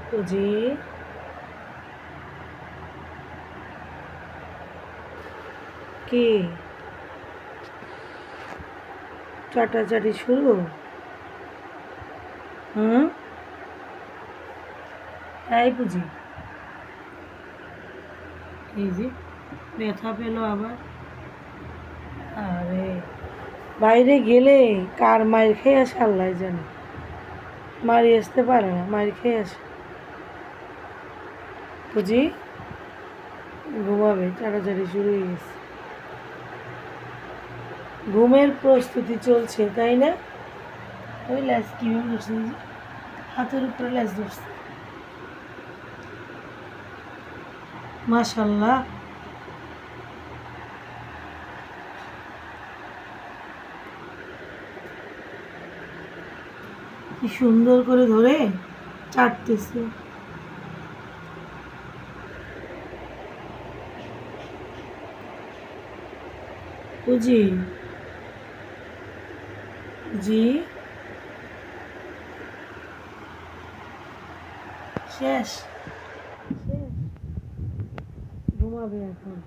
পুজি কি চাটাচাটি শুরু? হুম, এই পুজি, এই যে ব্যথা পেল আবার। আরে বাইরে গেলে কার মায়ের খেয়ে আসে আল্লাহ জানে। মারি আসতে পারে না, মায়ের খেয়ে আসে। পুজি ঘুমাবে, চাটাচাটি শুরু হয়ে গেছে। ঘুমের প্রস্তুতি চলছে তাই না? ওই ল্যাস কিভাবে ধরছে, এই যে হাতের উপরে ল্যাস ধরছে। মাশাল্লাহ, কি সুন্দর করে ধরে চাটতেছে। পুজি জি শেষ, শেষ, ঘুমাবে এখন।